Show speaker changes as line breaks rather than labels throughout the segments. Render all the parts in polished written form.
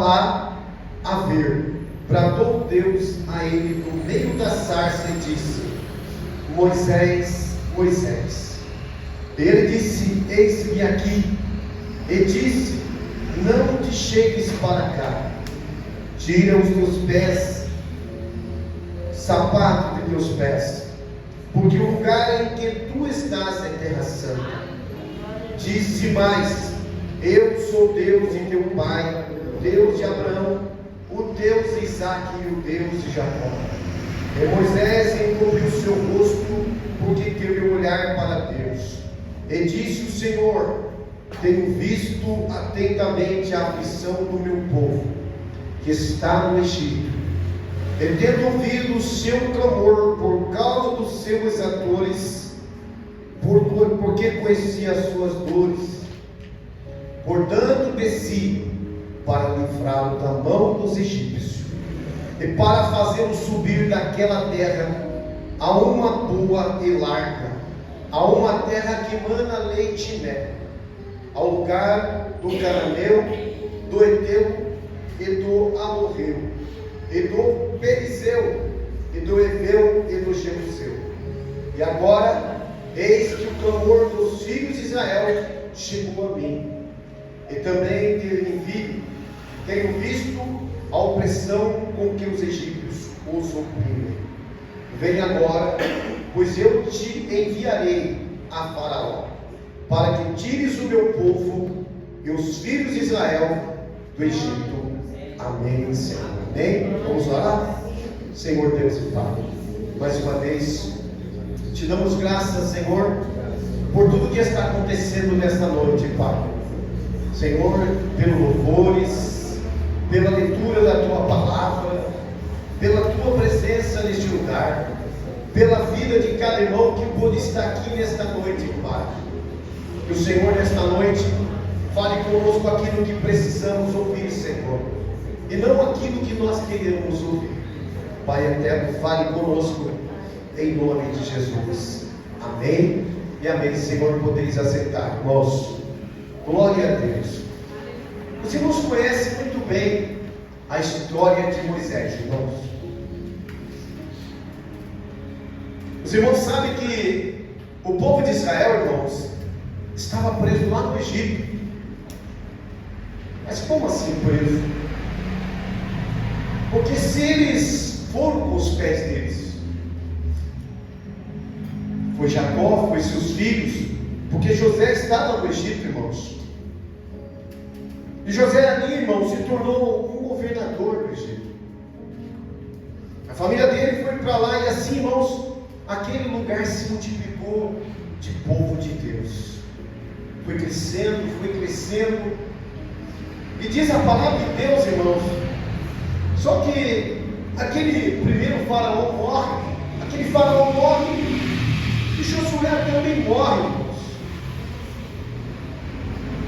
lá a ver. Bradou Deus a ele no meio da sarça e disse: Moisés, Moisés. Ele disse: eis-me aqui. E disse: não te chegues para cá, tira os teus pés, sapato de teus pés, porque o lugar em que tu estás é terra santa. Disse mais: eu sou Deus de teu pai, Deus de Abraão, o Deus de Isaque e o Deus de Jacó. E Moisés encobriu seu rosto, porque teve olhar para Deus. E disse o Senhor: tenho visto atentamente a aflição do meu povo, que está no Egito, e tendo ouvido o seu clamor por causa dos seus exatores, porque conhecia as suas dores. Portanto desci para livrá-lo da mão dos egípcios, e para fazê-lo subir daquela terra a uma boa e larga, a uma terra que emana leite e mel, ao lugar do Cananeu, do Eteu e do Amorreu, e do Perizeu, e do Eveu e do Jebuseu. E agora, eis que o clamor dos filhos de Israel chegou a mim, e também tenho visto a opressão com que os egípcios os oprimem. Vem agora, pois eu te enviarei a Faraó, para que tires o meu povo e os filhos de Israel do Egito. Amém, Senhor. Amém? Vamos orar? Senhor Deus e Pai, mais uma vez te damos graças, Senhor, por tudo que está acontecendo nesta noite, Pai. Senhor, pelos louvores, pela leitura da Tua palavra, pela Tua presença neste lugar, pela vida de cada irmão que pôde estar aqui nesta noite, Pai. Que o Senhor nesta noite fale conosco aquilo que precisamos ouvir, Senhor, e não aquilo que nós queremos ouvir. Pai eterno, fale conosco em nome de Jesus. Amém e amém. Senhor, podeis aceitar, irmãos. Glória a Deus. Os irmãos conhecem muito bem a história de Moisés, irmãos. Os irmãos sabem que o povo de Israel, irmãos, estava preso lá no Egito. Mas como assim preso? Porque se eles foram com os pés deles, foi Jacó, foi seus filhos, porque José estava no Egito, irmãos. E José ali, irmãos, se tornou um governador do Egito. A família dele foi para lá e assim, irmãos, aquele lugar se multiplicou de povo de Deus. Foi crescendo, foi crescendo. E diz a palavra de Deus, irmãos, só que aquele primeiro faraó morre, e Josué também morre, irmãos.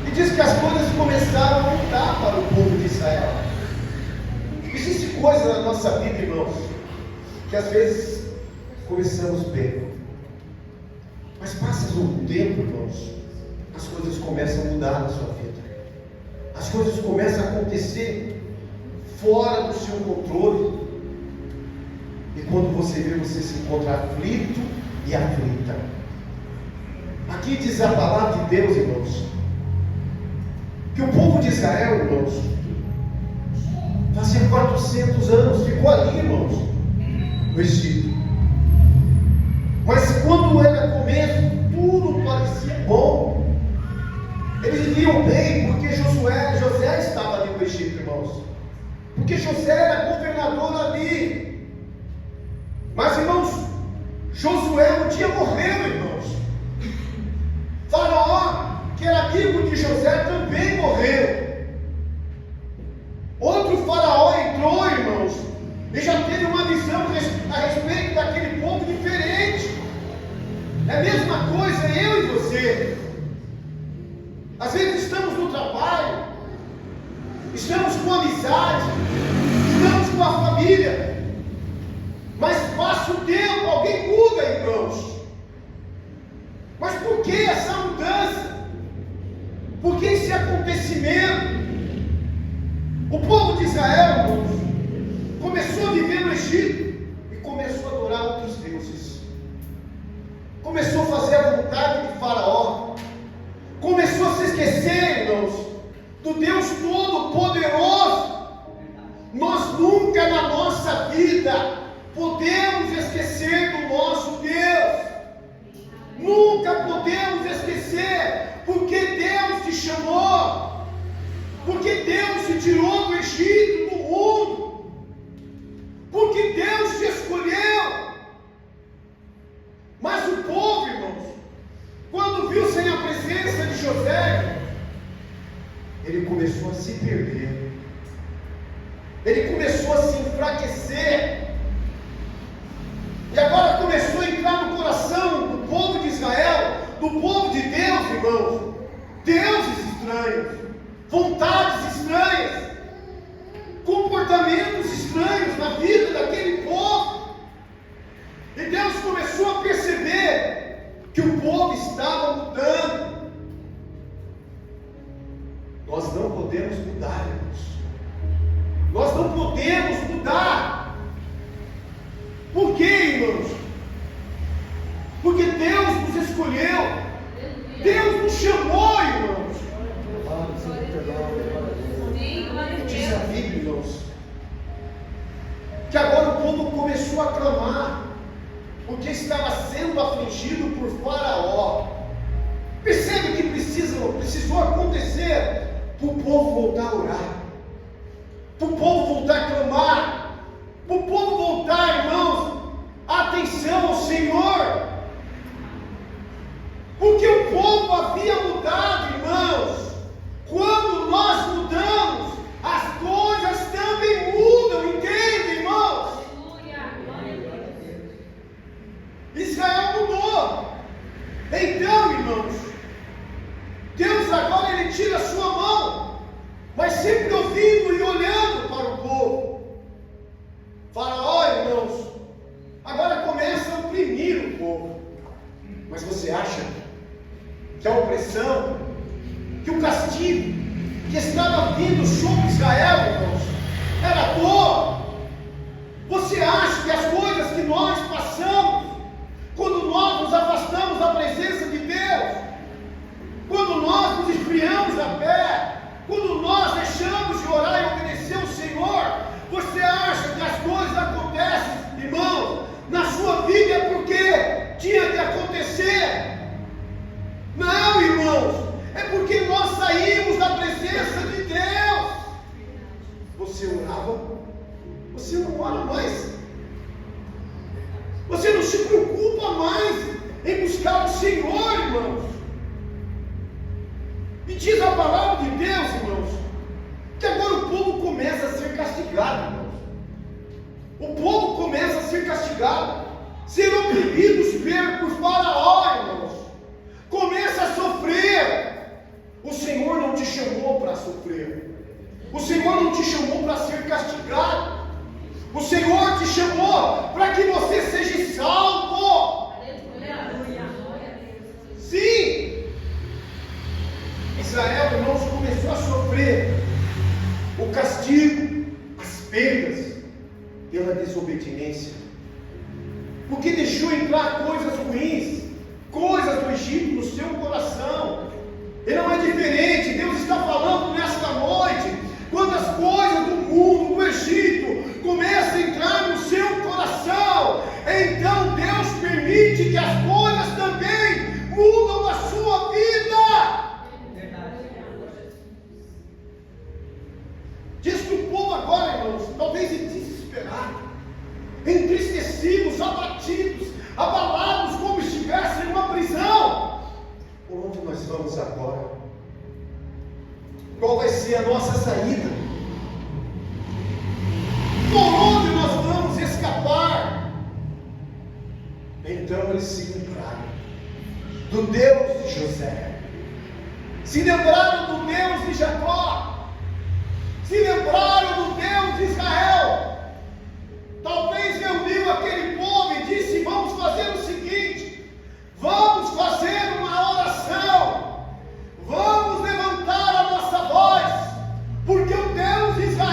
E diz que as coisas começaram a mudar para o povo de Israel. Existe coisa na nossa vida, irmãos, que às vezes começamos bem, mas passa um tempo, irmãos, as coisas começam a mudar na sua vida. As coisas começam a acontecer fora do seu controle. E quando você vê, você se encontra aflito e aflita. Aqui diz a palavra de Deus, irmãos, que o povo de Israel, irmãos, fazia 400 anos, ficou ali, irmãos, no Egito. Mas quando era começo, tudo parecia bom. Eles viviam bem, porque José estava ali no Egito, irmãos. Porque José era governador ali. Mas, irmãos, Josué um dia morreu, irmãos. Faraó, que era amigo de José, também morreu. Outro faraó entrou, irmãos, e já teve uma visão a respeito daquele povo diferente. É a mesma coisa eu e você. Às vezes estamos no trabalho, estamos com amizade, estamos com a família, mas passa o tempo, alguém muda, irmãos. Mas por que essa mudança? Por que esse acontecimento? O povo de Israel, irmãos, começou a viver no Egito e começou a adorar outros deuses. Começou a fazer a vontade de Faraó. Começou a se esquecer, irmãos, do Deus Todo-Poderoso. Nós nunca na nossa vida podemos esquecer do nosso Deus. Nunca podemos esquecer, porque Deus te chamou. Porque Deus te tirou do Egito, do mundo. Porque Deus te escolheu. Mas o povo, irmãos, quando viu sem a presença de José, ele começou a se perder. Ele começou a se enfraquecer. E agora começou a entrar no coração do povo de Israel, do povo de Deus, irmãos, deuses estranhos, vontades estranhas, comportamentos estranhos na vida daquele povo. E Deus começou a perceber que o povo estava mudando. Nós não podemos mudar, irmãos. Nós não podemos mudar. Por quê, irmãos? Porque Deus nos escolheu. Deus nos chamou, irmãos. E diz a Bíblia, irmãos, que agora o povo começou a clamar, porque estava sendo afligido por Faraó. Percebe que precisou acontecer para o povo voltar a orar, para o povo voltar a clamar, para o povo voltar, irmãos, atenção ao Senhor. Porque o povo havia mudado, irmãos. Quando nós mudamos, as coisas também mudam, entende, irmãos? Israel mudou. Então, irmãos, Deus agora ele tira a sua mão, mas sempre ouvindo e olhando para o povo. Faraó, irmãos, agora começa a oprimir o povo. Mas você acha que a opressão, que o castigo que estava vindo sobre Israel, irmãos, era à toa? Você acha que as coisas que nós passamos, quando nós nos afastamos da presença de Deus, quando nós nos esfriamos da fé, quando nós deixamos de orar e obedecer ao Senhor, você acha que as coisas acontecem, irmão, na sua vida é porque tinha que acontecer? Não, irmãos, é porque nós saímos da presença de Deus. Você orava, você não ora mais. Você não se preocupa mais em buscar o Senhor, irmãos. E diz a palavra de Deus, irmãos, que agora o povo começa a ser castigado, irmãos. O povo começa a ser castigado, ser oprimidos por Faraó, irmãos. Começa a sofrer. O Senhor não te chamou para sofrer. O Senhor não te chamou para ser castigado. O Senhor te chamou para que você seja salvo. Sim. Israel, irmãos, começou a sofrer o castigo, as perdas pela desobediência, porque deixou entrar coisas ruins, coisas do Egito no seu coração. E não é diferente. Deus está falando nesta noite, quando as coisas do mundo, do Egito, começam a entrar no seu coração, então Deus permite que as coisas também mudam a sua vida. Diz que o povo agora, irmãos, talvez desesperado, entristecidos, abatidos, abalados, como estivessem em uma prisão. Por onde nós vamos agora? Qual vai ser a nossa saída? Por onde nós vamos escapar? Então eles se lembraram do Deus de José, se lembraram do Deus de Jacó, se lembraram do Deus de Israel. Talvez reuniu aquele povo e disse: vamos fazer o seguinte, vamos fazer uma oração, vamos levantar a nossa voz, porque o Deus de Israel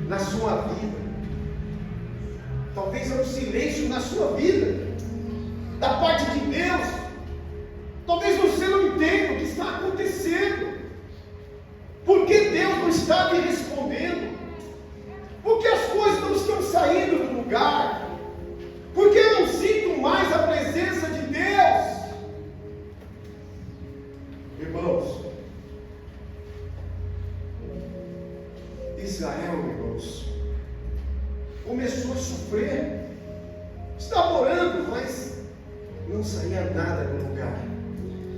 na sua vida. Talvez é um silêncio na sua vida, da parte de Deus. Talvez você não entenda o que está acontecendo. Por que Deus não está me respondendo? Por que as coisas não estão saindo do lugar? Por que eu não sinto mais a presença de Deus? Irmãos, Israel, irmãos, começou a sofrer. Estava orando, mas não saía nada do lugar.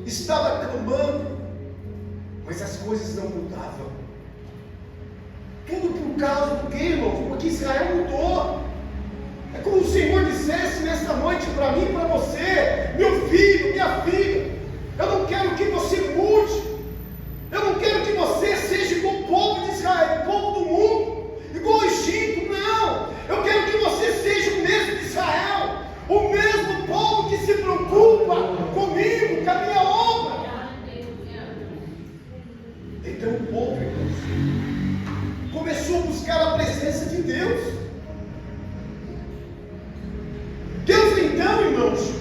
Estava clamando, mas as coisas não mudavam. Tudo por causa do quê, irmãos? Porque Israel mudou. É como o Senhor dissesse nesta noite para mim e para você: meu filho, minha filha, eu não quero que você mude. Eu não quero que você seja igual o povo de Israel, o povo do mundo, igual o Egito. Não, eu quero que você seja o mesmo de Israel, o mesmo povo que se preocupa comigo, com a minha obra. Então o povo, irmãos, começou a buscar a presença de Deus. Deus então, irmãos,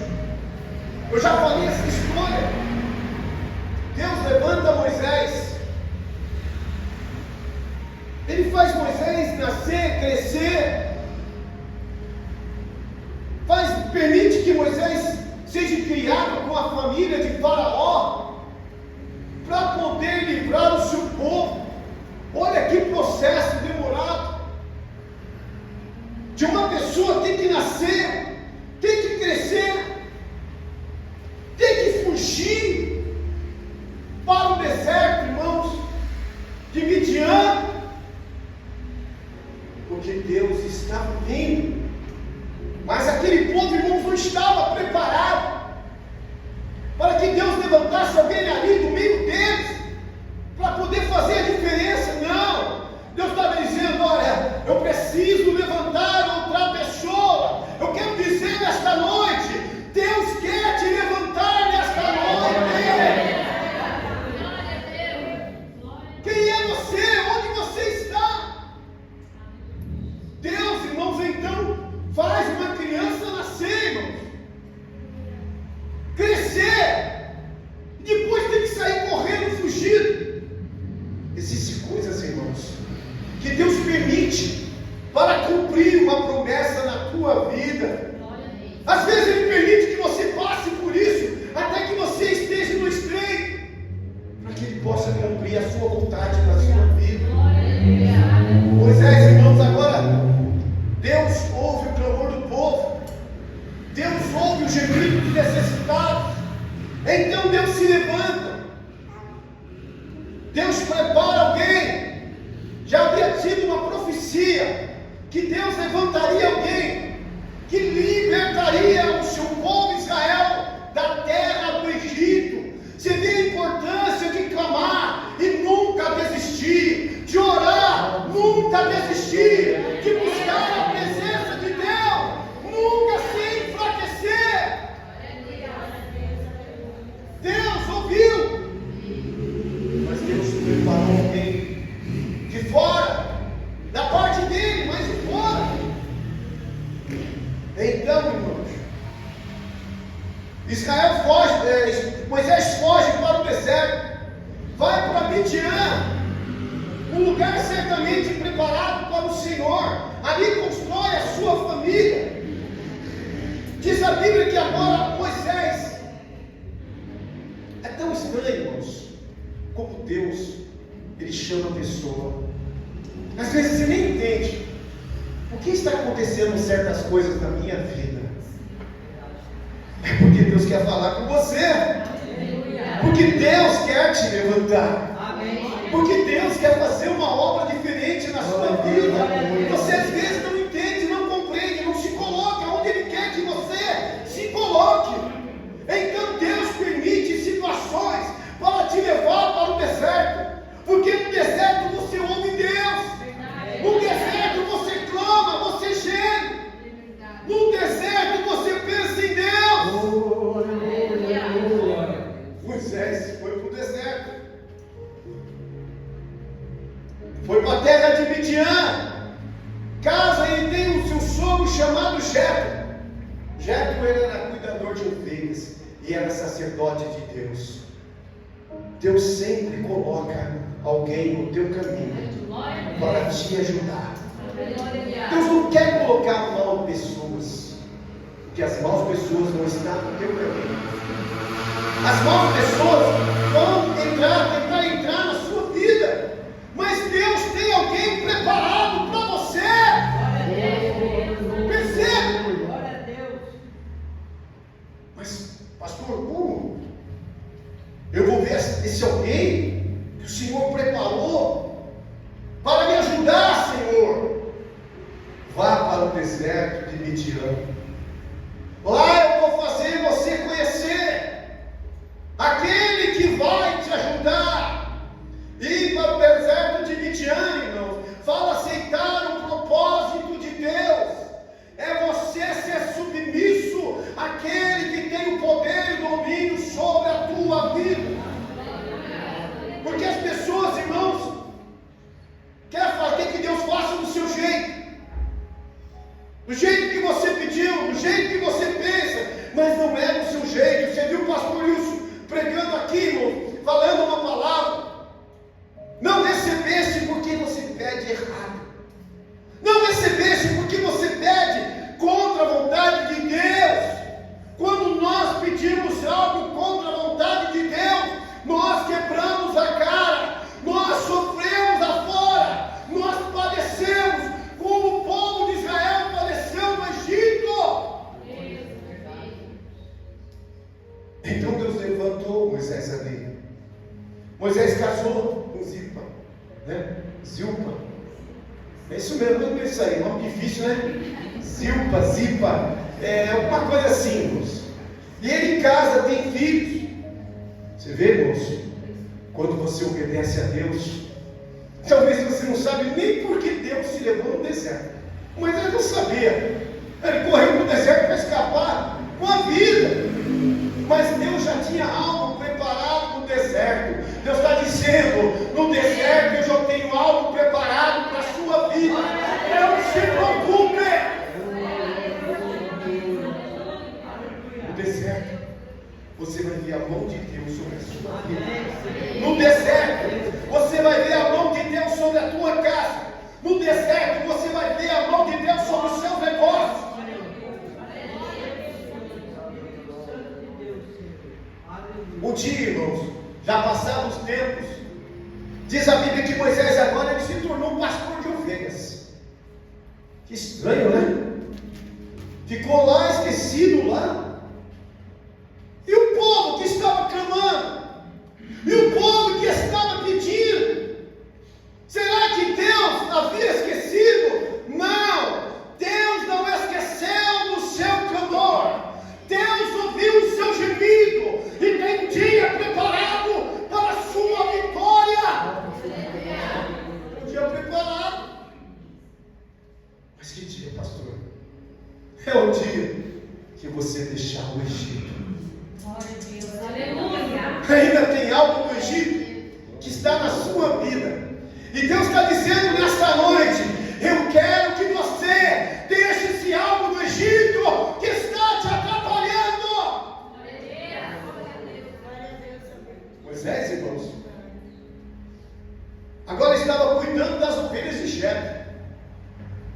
eu já falei essa história. Deus levanta Moisés. Ele faz Moisés nascer, crescer. Permite que Moisés seja criado com a família de Faraó, para poder livrar o seu povo. Olha que processo demorado. De uma pessoa tem que nascer, tem que crescer, tem que fugir para o deserto, irmãos, de Midian, porque Deus estava vindo. Mas aquele povo, irmãos, não estava preparado para que Deus levantasse alguém ali do meio deles, para poder fazer a diferença. Não, Deus estava dizendo: olha, eu preciso levantar outra pessoa. Eu quero dizer nesta noite, Deus quer te levantar nesta noite. Quem é você? Onde você está? Deus, irmãos, então faz uma criança nascer, irmãos, crescer, e depois tem que sair correndo, fugindo. Existem coisas, irmãos, que Deus permite para cumprir uma promessa na tua vida. Às vezes Ele permite que você passe por isso, até que você esteja no estreito, para que Ele possa cumprir a sua vontade na sua vida. Moisés, irmãos, agora Deus ouve o clamor do povo. Deus ouve o gemido dos necessitados. Então Deus se levanta. Deus prepara alguém. Já havia tido uma profecia que Deus levantaria alguém que libertaria o seu povo Israel da terra do Egito. Você vê a importância de clamar e nunca desistir, de orar, nunca desistir, de buscar a presença de Deus, nunca se enfraquecer. Deus ouviu, mas Deus preparou alguém de fora, da parte dele, mas de fora. Então, irmãos, Israel foge, Moisés foge para o deserto, vai para Midian, um lugar certamente preparado para o Senhor. Ali constrói a sua família. Diz a Bíblia que agora Moisés, é tão estranho, irmãos, como Deus, Ele chama a pessoa. Às vezes você nem entende o que está acontecendo certas coisas na minha vida. É porque Deus quer falar com você, porque Deus quer te levantar, porque Deus quer fazer uma obra diferente na sua vida. Você às vezes não entende, não compreende, não se coloca onde Ele quer que você se coloque. Então Deus permite situações para te levar para o deserto, porque no deserto você ouve Deus, no deserto você clama, você geme, no deserto você pensa em Deus. Moisés foi para o deserto, foi para a casa ele tem o seu sogro chamado Jetro. Jetro era cuidador de ovelhas e era sacerdote de Deus. Deus sempre coloca alguém no teu caminho para te ajudar. Deus não quer colocar mal pessoas, porque as maus pessoas não estão no teu caminho. As maus pessoas vão tentar entrar na sua vida, mas Deus tem alguém preparado para você. Percebe?
Glória a Deus.
Mas, pastor, como? Eu vou ver esse alguém que o Senhor preparou para me ajudar, Senhor. Vá para o deserto de Midian. Lá eu vou fazer você conhecer aquele que vai te ajudar. Ir para o deserto de Midian, irmãos, fala aceitar o propósito de Deus. É você ser submisso àquele que tem o poder e domínio sobre a tua vida. Porque as pessoas, irmãos, querem que Deus faça do seu jeito. Do jeito que você pediu, do jeito que você pensa, mas não é do seu jeito. Você viu o pastor Wilson pregando aqui, irmão, falando uma palavra. Não recebesse porque você pede errado. Não recebesse porque você pede contra a vontade de Deus. Quando nós pedimos algo contra a vontade de Deus, nós quebramos a cara, nós sofremos afora, nós padecemos como o povo de Israel padeceu no Egito. Então Deus levantou Moisés ali. Moisés casou com Zilpa, né? Zilpa. É isso mesmo, não é isso aí, nome difícil, né? Zilpa, Zipa, é alguma coisa assim, irmãos. E ele em casa tem filhos. Você vê, irmãos, quando você obedece a Deus, talvez você não sabe nem por que Deus se levou no deserto. Mas ele não sabia. Ele correu para o deserto para escapar com a vida. Mas Deus já tinha algo preparado no deserto. Deus está dizendo, no deserto eu já tenho algo preparado para a sua vida. Não se preocupe. No deserto, você vai ver a mão de Deus sobre a sua vida. No deserto, você vai ver a mão de Deus sobre a tua casa. No deserto, você vai ver a mão de Deus sobre os seus negócios. Um dia, irmãos, já passados os tempos, diz a Bíblia que Moisés agora ele se tornou um pastor de ovelhas. Que estranho, né? Ficou lá, esquecido lá. E o povo que estava clamando, e o povo que estava pedindo, será que Deus havia esquecido? Não, Deus não esqueceu do seu clamor. Deus ouviu o seu gemido e tem um dia preparado para a sua vitória. Um dia preparado. Mas que dia, pastor? É o dia que você deixar o Egito. Ainda tem algo do Egito que está na sua vida. E Deus está dizendo nesta noite: eu quero que você deixe esse algo do Egito que está te atrapalhando. Moisés, irmãos, agora estava cuidando das ovelhas de Jetro.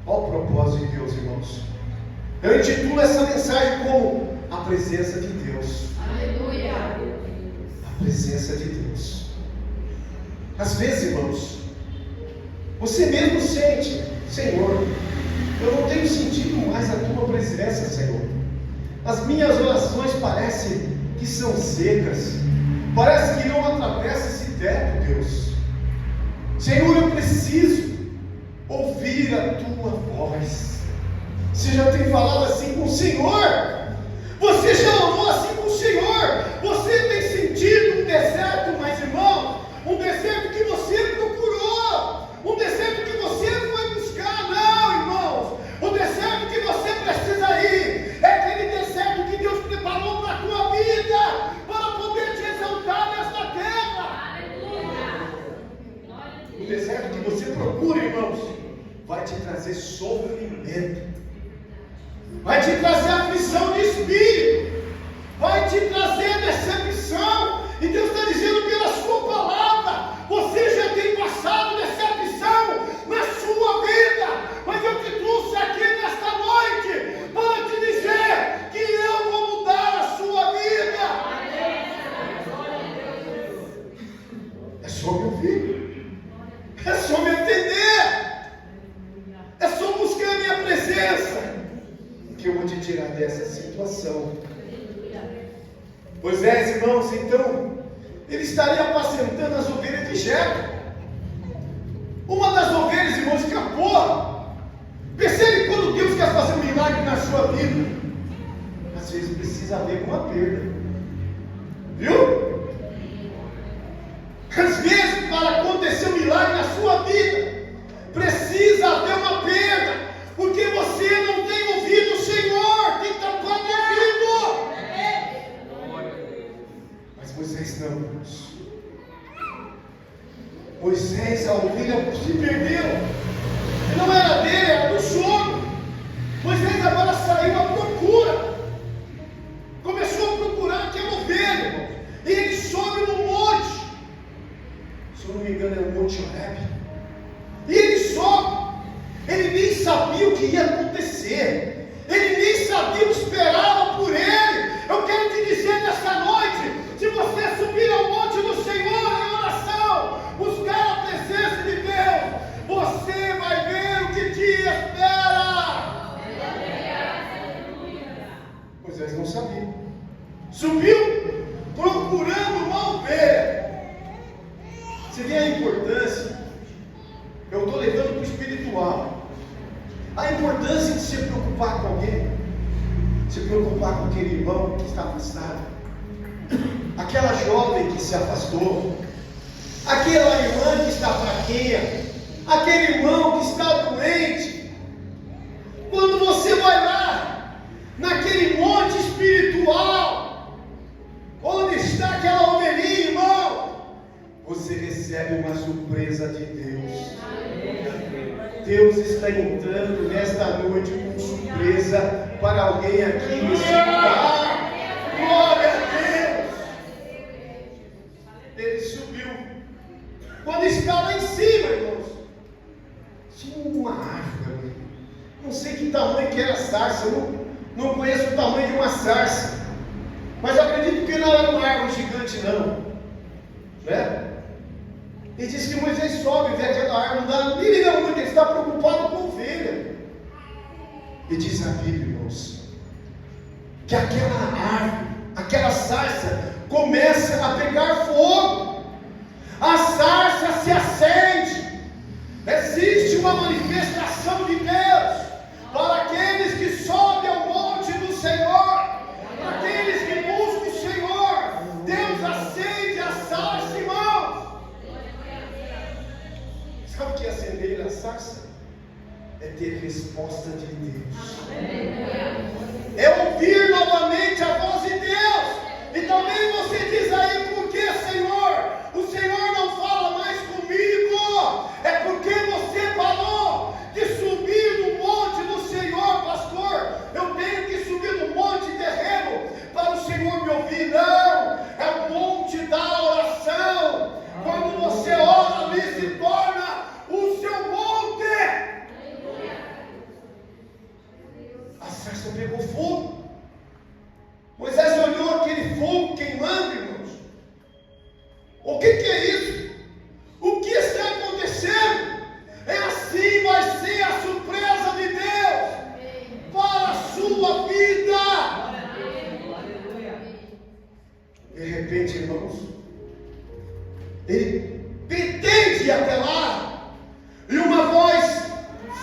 Olha o propósito de Deus, irmãos. Eu intitulo essa mensagem como a presença de Deus.
Aleluia.
A presença de Deus. Às vezes, irmãos, você mesmo sente: Senhor, eu não tenho sentido mais a tua presença, Senhor. As minhas orações parecem que são secas. Parece que não atravessa esse teto, Deus. Senhor, eu preciso ouvir a tua voz. Você já tem falado assim com o Senhor? Você já orou assim com o Senhor? Você tem sentido um deserto, mas irmão, um deserto que você procurou, um deserto que você foi buscar? Não, irmãos, o deserto que você precisa ir é aquele deserto que Deus preparou para a tua vida, para poder te exaltar nesta terra. O deserto que você procura, irmãos, vai te trazer trazer sofrimento, vai te trazer aflição de espírito, vai te trazer decepção. E Deus está dizendo pela sua palavra: você já tem passado decepção na sua vida, mas eu te trouxe aqui nesta noite para te dizer que eu vou mudar a sua vida. É só me ouvir, é só me entender, é só buscar a minha presença, que eu vou te tirar dessa situação. Moisés, irmãos, então, ele estaria apacentando as ovelhas de Jetro. Uma das ovelhas, irmãos, escapou. Percebe quando Deus quer fazer um milagre na sua vida? Às vezes precisa haver uma perda. Viu? Às vezes, para acontecer um milagre na sua vida, precisa haver uma perda, porque você não tem ouvido o Senhor, tem tapado o ouvido. Mas Moisés não. Moisés, a ovelha se perdeu, e não era dele, era do sogro. Moisés agora saiu à procura, começou a procurar aquela ovelha, irmão. E ele sobe no monte, se eu não me engano é o Monte Horeb. E ele sobe, ele nem sabia o que ia acontecer, ele nem sabia o que esperava por ele. Eu quero te dizer nessa noite: se você subir ao monte do Senhor em oração, buscar a presença de Deus, você vai ver o que te espera. Moisés não sabia, subiu procurando uma ovelha. Você vê a importância? Eu estou levando para o espiritual. A importância de se preocupar com alguém, se preocupar com aquele irmão que está afastado, aquela jovem que se afastou, aquela irmã que está fraquinha, aquele irmão que está doente. Quando você vai lá, naquele monte espiritual, onde está aquela ovelhinha, irmão, você recebe uma surpresa de Deus. Deus está entrando nesta noite com surpresa para alguém aqui nesse lugar. Glória a Deus! Ele subiu. Quando está lá em cima, irmãos, tinha uma árvore. Não sei que tamanho que era a sarça. Eu não conheço o tamanho de uma sarça, mas acredito que não era uma árvore gigante, não. Né? E diz que Moisés sobe, vê aquela árvore, não dá nem liga muito, ele está preocupado com a ovelha. E diz a Bíblia, irmãos, que aquela árvore, aquela sarça, começa a pegar fogo. A sarça se acende. Existe uma manifestação de Deus para aqueles que sobem ao monte do Senhor, para aqueles que buscam o Senhor. Deus acende a sarça, irmãos. Sabe o que é acender a sarça? É ter resposta de Deus. É ouvir novamente a voz de Deus. E também você diz aí: por que, Senhor? O Senhor não fala mais comigo. É porque você falou de subir no monte do Senhor, pastor. Eu tenho que subir no monte terreno para o Senhor me ouvir. Não, é o monte da oração. Quando você ora, ali se torna o seu monte. A sarça pegou fogo. Moisés olhou aquele fogo queimando, irmãos. O que é isso? O que está acontecendo? É assim vai ser a surpresa de Deus para a sua vida. De repente, irmãos, ele entende aquela árvore, e uma voz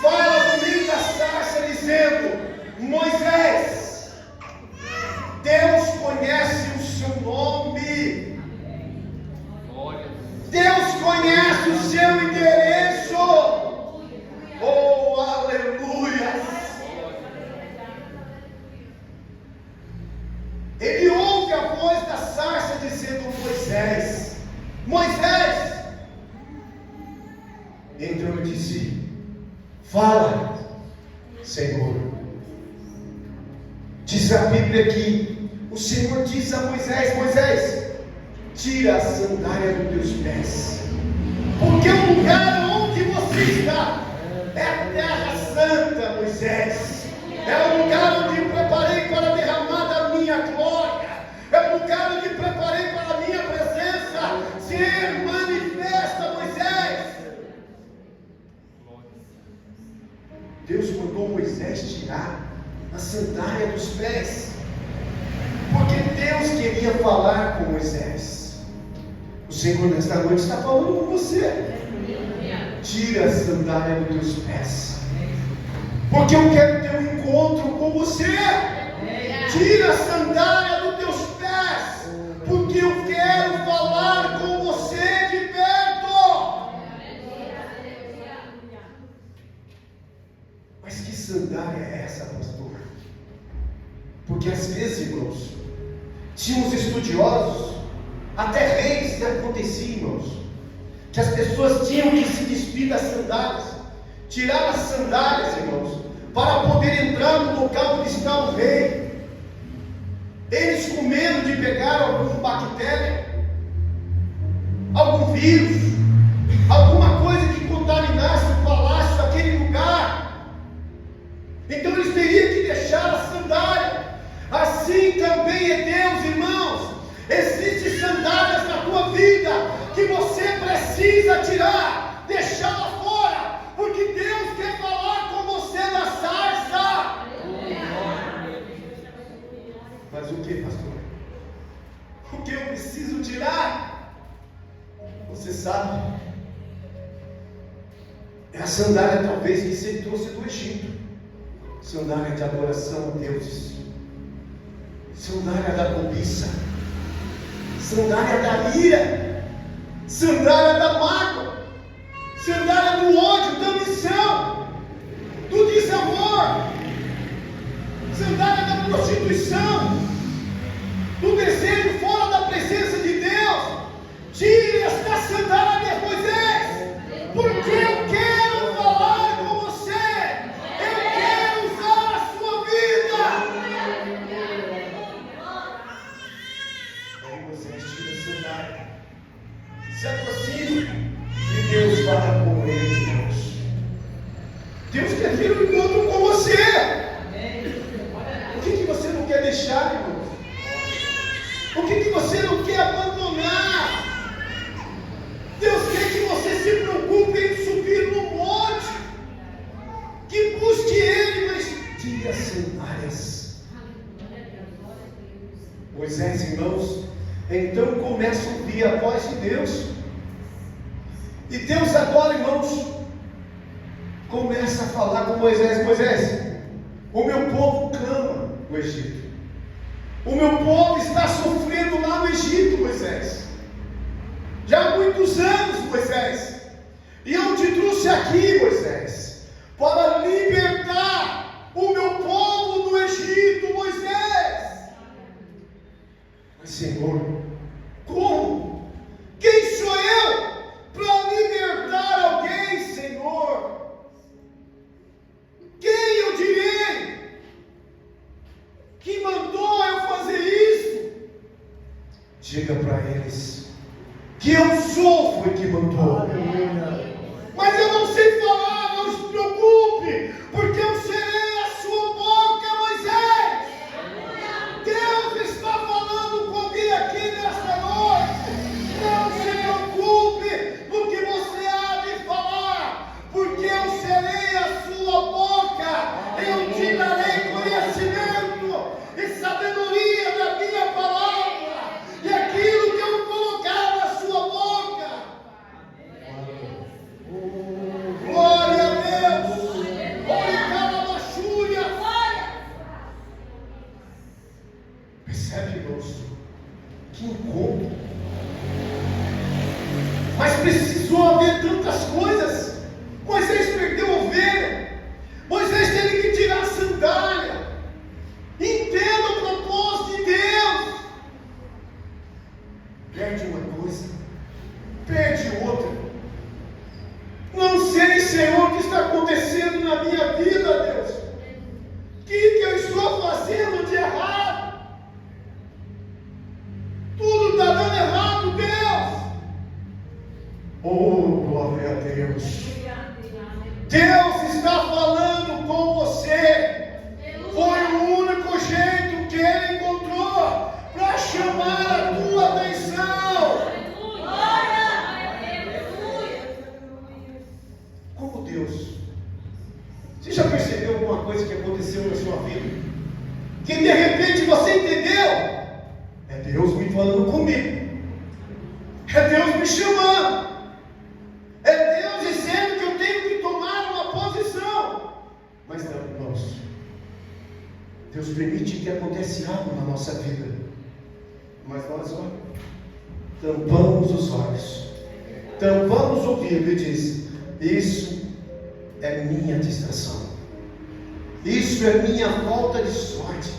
fala no meio da sarça dizendo: Moisés, Deus conhece o seu nome, Deus conhece o seu endereço. Oh, aleluia! Ele ouve a voz da sarça dizendo: Moisés, Moisés. Então eu disse: fala. Senhor. Diz a Bíblia que o Senhor diz a Moisés: Moisés, tira a sandália dos teus pés, porque o lugar onde você está é a terra santa, Moisés. É o lugar onde preparei para derramar da minha glória. É o lugar onde preparei para a minha presença ser manifesta, Moisés. Deus mandou Moisés tirar a sandália dos pés, porque Deus queria falar com Moisés. O Senhor nesta noite está falando com você. Tira a sandália dos teus pés, porque eu quero ter um encontro com você. Tira a sandália dos teus pés, porque eu quero falar com você de perto. Mas que sandália é essa, pastor? Porque às vezes, irmãos, tinha os estudiosos, até reis que acontecia, irmãos, que as pessoas tinham que se despir das sandálias, tirar as sandálias, irmãos, para poder entrar no local onde está o rei. Eles com medo de pegar alguma bactéria, algum vírus, alguma coisa que contaminasse o palácio, aquele lugar. Então eles teriam que deixar a sandália. Assim também é Deus, irmãos. Existem sandálias na tua vida que você precisa tirar, deixá-la fora, porque Deus quer falar com você na sarça. Mas o que, pastor? O que eu preciso tirar? Você sabe, é a sandália talvez que você trouxe do Egito, sandália de adoração a deuses, sandália da cobiça, sandália da ira, sandália da mágoa, sandália do ódio, da ambição, do desamor, sandália da prostituição, do desejo fora da presença de Deus. Tire esta sandália, Moisés, porque eu quero falar com você, eu quero usar a sua vida. Aí Moisés tira a sandália, se aproxima e Deus fala com ele, irmãos. Deus quer vir um encontro com você. O que você não quer deixar, irmão? O que você não quer abandonar? Deus quer que você se preocupe em subir no monte, que busque Ele, mas tire as sandálias. Moisés, irmãos, então começa a ouvir a voz de Deus. E Deus agora, irmãos, começa a falar com Moisés: Moisés, o meu povo clama no Egito. O meu povo está sofrendo lá no Egito, Moisés. Já há muitos anos, Moisés. E eu te trouxe aqui, Moisés, para libertar o meu povo do Egito, Moisés. Mas, Senhor, como? Quem sou eu para libertar alguém, Senhor? Quem eu direi que mandou eu fazer isso? Diga para eles que eu sou foi que mandou. Mas eu não sei falar, não se preocupe, porque eu serei a sua boca, Moisés. Deus está falando com alguém aqui nesta noite. Não se preocupe no que você há de falar, porque eu serei a sua boca. Eu te darei conhecimento e sabedoria da minha palavra, e aquilo que eu colocar na sua boca. alguma coisa que aconteceu na sua vida, que de repente você entendeu, é Deus me falando comigo, é Deus me chamando, é Deus dizendo que eu tenho que tomar uma posição. Mas não, irmãos, Deus permite que aconteça algo na nossa vida, mas nós, tampamos os olhos, tampamos o ouvido e diz: isso é minha distração, isso é minha falta de sorte,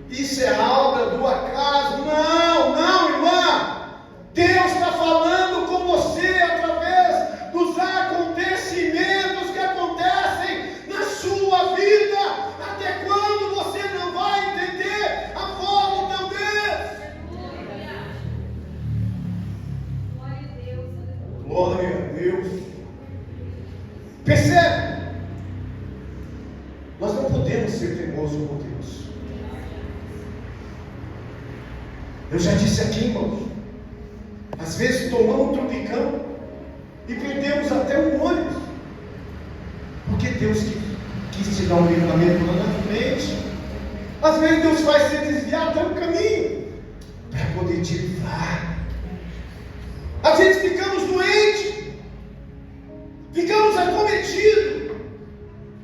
isso é obra do acaso. Não, não, irmã, Deus está falando com você através dos acontecimentos que acontecem na sua vida. Até quando você não vai entender a volta de Deus? Glória a Deus. Percebe? Nós não podemos ser teimosos com Deus. Eu já disse aqui, irmãos, às vezes tomamos um tropicão e perdemos até um ônibus, porque Deus quis te dar um livramento lá na frente. Às vezes Deus faz você desviar até o caminho para poder te livrar. Às vezes ficamos doentes, ficamos acometidos.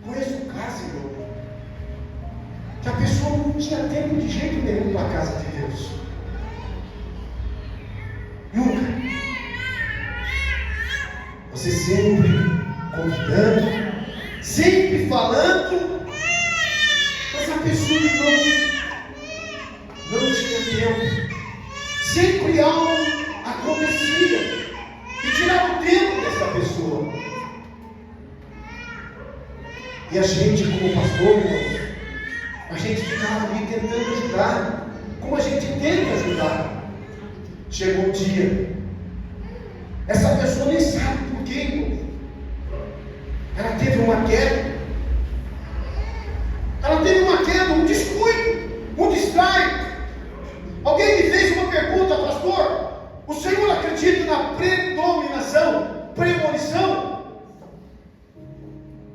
Conheço um caso, irmão, que a pessoa não tinha tempo de jeito nenhum para a casa de Deus. Nunca. Você sempre convidando, sempre falando, mas a pessoa não tinha tempo. Sempre algo acontecia e tirava o tempo dessa pessoa. E a gente, como pastor, irmãos, a gente ficava ali tentando ajudar, como a gente tenta ajudar. Chegou um dia, essa pessoa nem sabe por quê, irmão. Ela teve uma queda, um descuido, um distraio. Alguém me fez uma pergunta: pastor, o senhor acredita na premonição?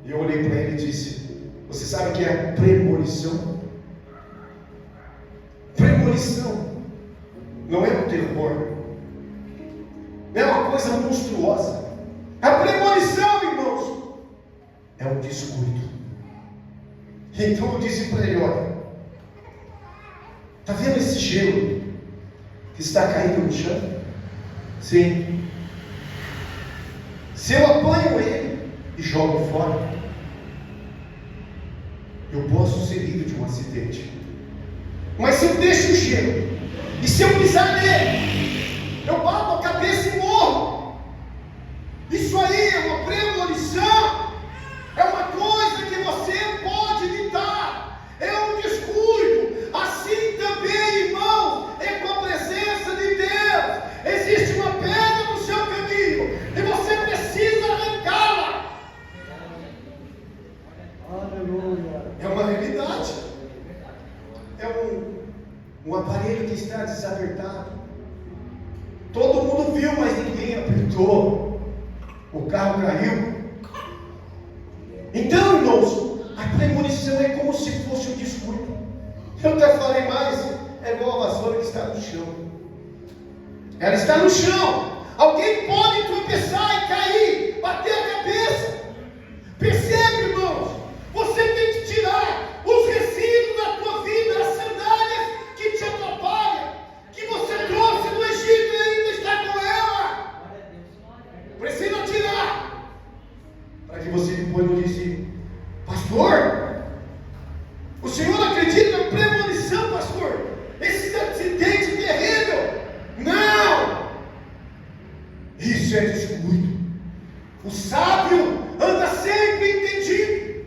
E eu olhei para ele e disse: você sabe o que é premonição? Premonição não é um terror, não é uma coisa monstruosa. A premonição, irmãos, é um descuido. Então eu disse para ele: olha, está vendo esse gelo que está caindo no chão? Sim. Se eu apanho ele e jogo fora, eu posso ser livre de um acidente. Mas se eu deixo o gelo, e se eu pisar nele, eu bato a cabeça e morro. Isso aí é uma premonição, é uma coisa que você pode evitar, é um descuido. Assim também, irmão, é com a presença de Deus. Existe uma pedra no seu caminho e você precisa arrancá-la. Aleluia. É uma realidade. É um aparelho que está desapertado. Todo mundo viu, mas ninguém apertou. O carro caiu. Então, irmãos, a premonição é como se fosse um descuido. Eu até falei mais, é igual a vassoura que está no chão. Ela está no chão. Alguém pode tropeçar e cair, bater a cabeça. Percebe, irmãos? Você tem que tirar os resíduos da tua vida, as sandálias que te atrapalham, que você trouxe do Egito e ainda está com ela. Precisa tirar, para que você depois não diga: pastor, o senhor acredita na premonição, pastor? Esse acidente terrível? Não! Isso é descuido. O sábio anda sempre entendido.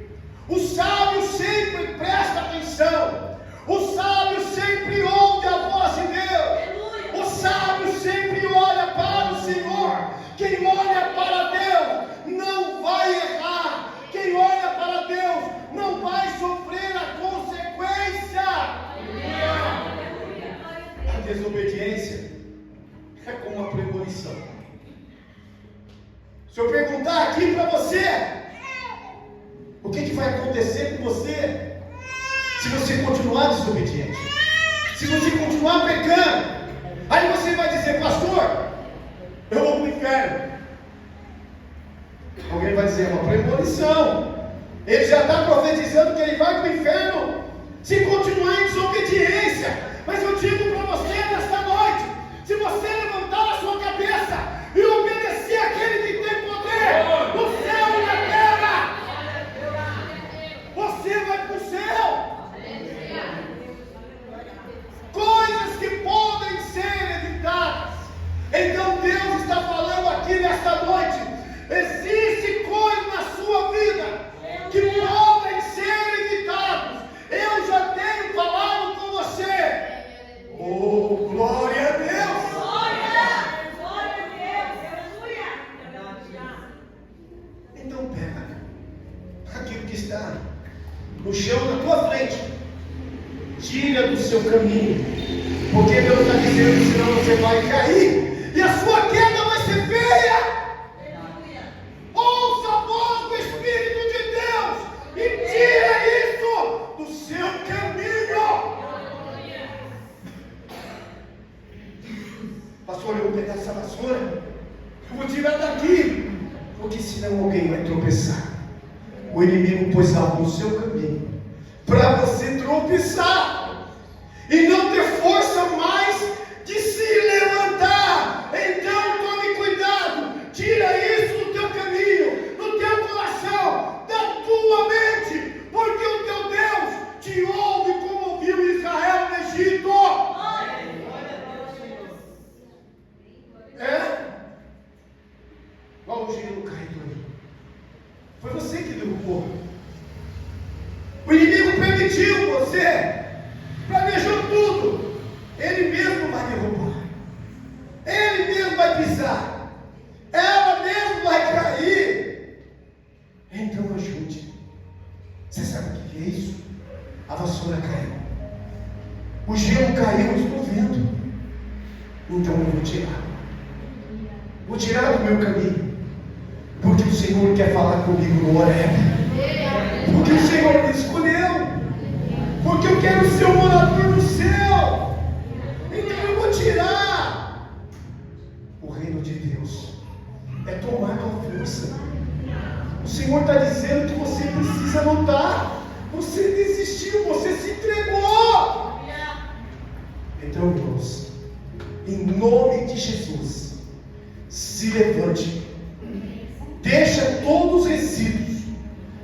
O sábio sempre presta atenção. O sábio sempre ouve a voz de Deus. O sábio sempre olha para o Senhor. Quem olha para Deus não vai errar. Quem olha para Deus acontecer com você se você continuar desobediente, se você continuar pecando. Aí você vai dizer: pastor, eu vou para o inferno. Alguém vai dizer: é uma premonição. Ele já está profetizando que ele vai para o inferno se continuar em desobediência. Mas eu digo para você nesta noite: se você levantar a sua cabeça e obedecer àquele que tem poder no céu e na terra, você vai para o céu. Coisas que podem ser evitadas. Então Deus está falando aqui nesta noite: existe coisas na sua vida que podem ser evitados. Eu já tenho falado com você. Oh, glória a Deus! Glória a Deus! Então pega aquilo que está no chão na tua frente, tira do seu caminho, porque Deus está dizendo: senão você vai cair e a sua queda vai ser feia. Ouça a voz do Espírito de Deus e tira isso do seu caminho. Pastor, eu vou pegar essa vassoura, eu vou tirar daqui, porque senão alguém vai tropeçar. O inimigo pôs algo no seu caminho para você tropeçar e não ter força mais de se levantar. Então tome cuidado, tira isso do teu caminho, do teu coração, da tua mente, porque o teu Deus te ouve como ouviu Israel no Egito. Olha o gelo caído. Foi você que derrubou. O inimigo permitiu você, planejou tudo. Ele mesmo vai derrubar, ele mesmo vai pisar, ela mesmo vai cair. Então ajude. Você sabe o que é isso? A vassoura caiu, o gelo caiu, eu estou vendo. Então eu vou tirar do meu caminho, porque o Senhor quer falar comigo no Horebe. Porque o Senhor me escolheu, porque eu quero ser o morador do céu. Então eu vou tirar. O reino de Deus é tomar com força. O Senhor está dizendo que você precisa lutar. Você desistiu, você se entregou. Então, irmãos, em nome de Jesus, se levante, deixa todos os resíduos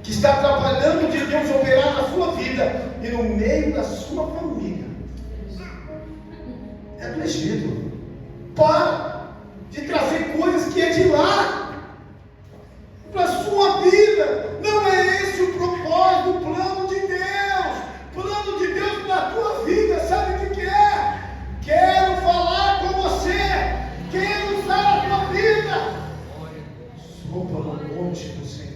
que está atrapalhando de Deus operar na sua vida e no meio da sua família. É do Egito. Para de trazer coisas que é de lá para a sua vida. Não é esse o propósito, o plano de Deus. O plano de Deus para a tua vida, sabe o que é? Quero falar com você, quero usar a tua vida. Sopra no monte do Senhor.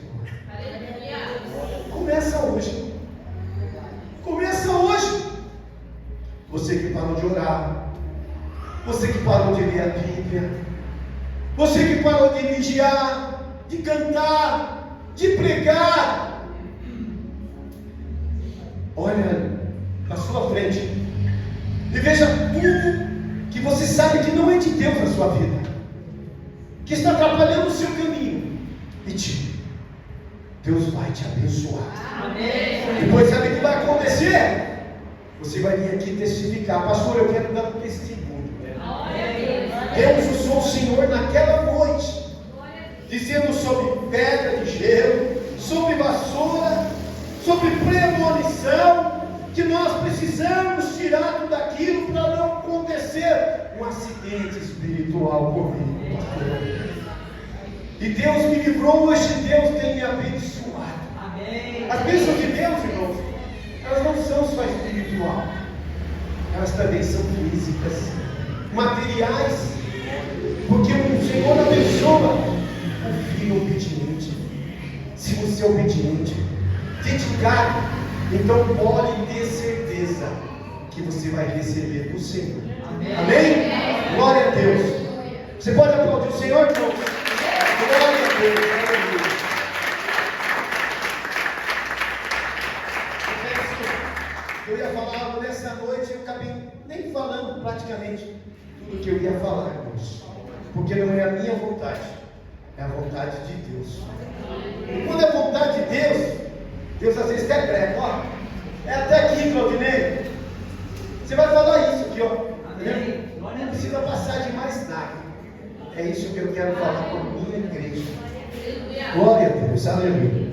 Começa hoje. Começa hoje. Você que parou de orar, você que parou de ler a Bíblia, você que parou de vigiar, de cantar, de pregar. Olha na sua frente e veja tudo que você sabe que não é de Deus na sua vida, que está atrapalhando o seu caminho, e tire. Deus vai te abençoar. Amém. Depois sabe o que vai acontecer? Você vai vir aqui testificar: pastor, eu quero dar um testemunho. Deus usou o Senhor naquela noite, dizendo sobre pedra de gelo, sobre vassoura, sobre premonição, que nós precisamos tirar tudo aquilo para não acontecer um acidente espiritual comigo, pastor. E Deus me livrou, hoje Deus tem me abençoado. Amém. As bênçãos de Deus, irmãos, elas não são só espiritual, elas também são físicas, materiais, porque o Senhor abençoa o filho obediente. Se você é obediente, dedicado, então pode ter certeza que você vai receber do Senhor. Amém? Amém? Glória a Deus. Você pode aplaudir o Senhor, irmão? Glória a Deus. praticamente tudo que eu ia falar, irmãos. Porque não é a minha vontade, é a vontade de Deus. E quando é a vontade de Deus, Deus às vezes até prega, ó. É até aqui, Claudinei. Você vai falar isso aqui, ó. Não precisa passar de mais nada. É isso que eu quero falar com a minha igreja. Glória a Deus, aleluia.